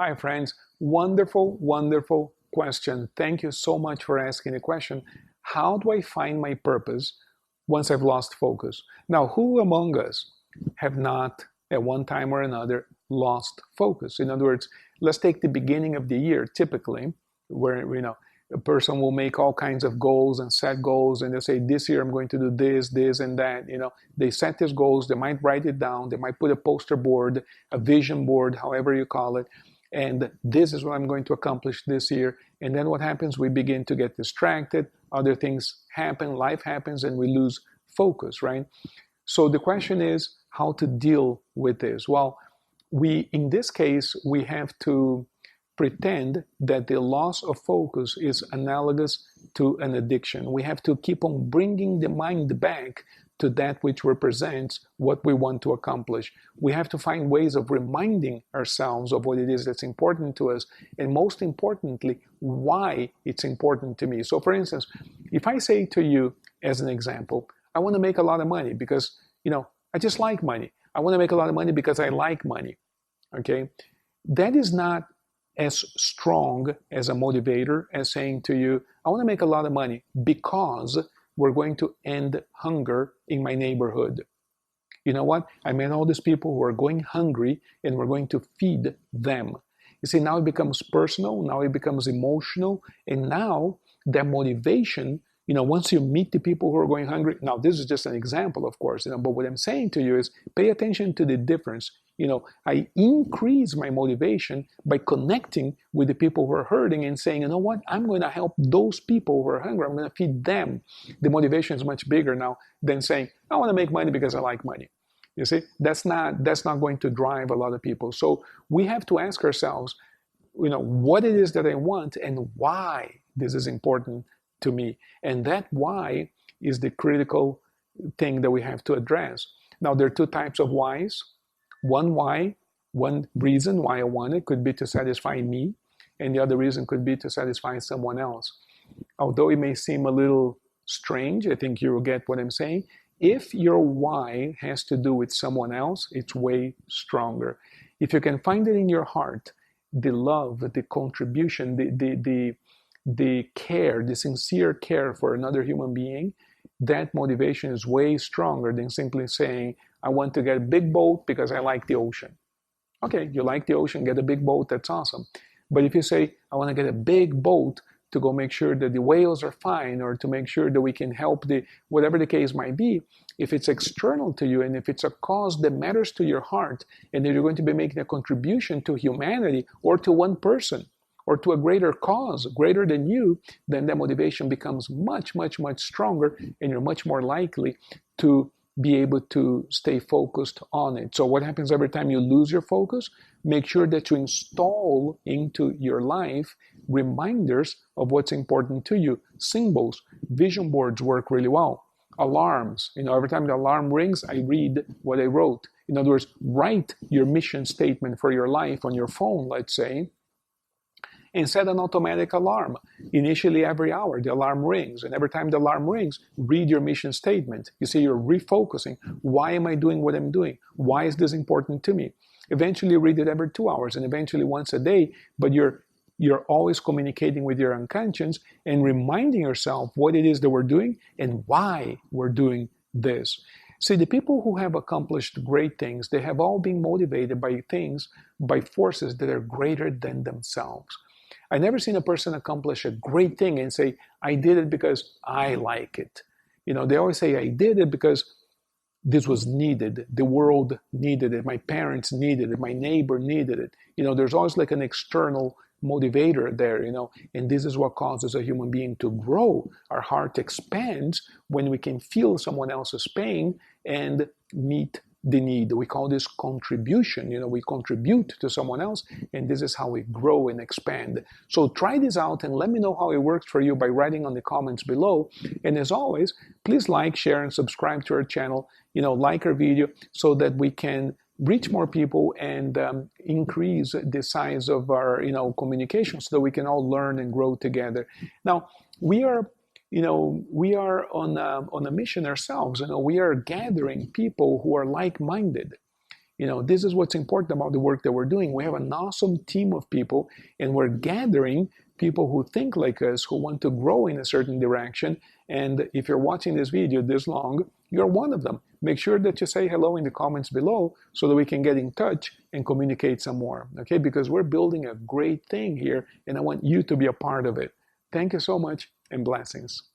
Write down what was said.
Hi, friends. Wonderful, wonderful question. Thank you so much for asking the question. How do I find my purpose once I've lost focus? Now, who among us have not, at one time or another, lost focus? In other words, let's take the beginning of the year, typically, where, a person will make all kinds of goals and set goals, and they say, this year I'm going to do this, this, and that. They set these goals, they might write it down, they might put a poster board, a vision board, however you call it, and this is what I'm going to accomplish this year. And then what happens? We begin to get distracted, other things happen, life happens, and we lose focus, right? So the question is how to deal with this. Well, in this case, we have to pretend that the loss of focus is analogous to an addiction. We have to keep on bringing the mind back to that which represents what we want to accomplish. We have to find ways of reminding ourselves of what it is that's important to us, and most importantly, why it's important to me. So for instance, if I say to you, as an example, I want to make a lot of money because, I just like money. I want to make a lot of money because I like money. Okay? That is not as strong as a motivator as saying to you, I want to make a lot of money because we're going to end hunger in my neighborhood. You know what? I met all these people who are going hungry and we're going to feed them. You see, now it becomes personal, now it becomes emotional, and now that motivation, once you meet the people who are going hungry, now this is just an example, of course, but what I'm saying to you is pay attention to the difference. I increase my motivation by connecting with the people who are hurting and saying, you know what, I'm going to help those people who are hungry. I'm going to feed them. The motivation is much bigger now than saying, I want to make money because I like money. You see, that's not going to drive a lot of people. So we have to ask ourselves, what it is that I want and why this is important to me. And that why is the critical thing that we have to address. Now, there are two types of whys. One reason why I want it could be to satisfy me, and the other reason could be to satisfy someone else. Although it may seem a little strange, I think you will get what I'm saying. If your why has to do with someone else, it's way stronger. If you can find it in your heart, the love, the contribution, the care, the sincere care for another human being, that motivation is way stronger than simply saying, I want to get a big boat because I like the ocean. Okay, you like the ocean, get a big boat, that's awesome. But if you say, I want to get a big boat to go make sure that the whales are fine, or to make sure that we can help whatever the case might be, if it's external to you and if it's a cause that matters to your heart, and that you're going to be making a contribution to humanity or to one person, or to a greater cause, greater than you, then that motivation becomes much, much, much stronger, and you're much more likely to be able to stay focused on it. So what happens every time you lose your focus? Make sure that you install into your life reminders of what's important to you. Symbols, vision boards work really well. Alarms, every time the alarm rings, I read what I wrote. In other words, write your mission statement for your life on your phone, let's say, and set an automatic alarm. Initially, every hour, the alarm rings. And every time the alarm rings, read your mission statement. You see, you're refocusing. Why am I doing what I'm doing? Why is this important to me? Eventually, read it every 2 hours and eventually once a day. But you're always communicating with your unconscious and reminding yourself what it is that we're doing and why we're doing this. See, the people who have accomplished great things, they have all been motivated by forces that are greater than themselves. I've never seen a person accomplish a great thing and say, I did it because I like it. They always say, I did it because this was needed. The world needed it. My parents needed it. My neighbor needed it. There's always like an external motivator there, and this is what causes a human being to grow. Our heart expands when we can feel someone else's pain and meet the need. We call this contribution. We contribute to someone else, and this is how we grow and expand. So try this out and let me know how it works for you by writing on the comments below. And as always, please like, share, and subscribe to our channel. Like our video so that we can reach more people and increase the size of our communication so that we can all learn and grow together. Now, we are on a mission ourselves. We are gathering people who are like-minded. This is what's important about the work that we're doing. We have an awesome team of people, and we're gathering people who think like us, who want to grow in a certain direction. And if you're watching this video this long, you're one of them. Make sure that you say hello in the comments below so that we can get in touch and communicate some more, okay? Because we're building a great thing here, and I want you to be a part of it. Thank you so much, and blessings.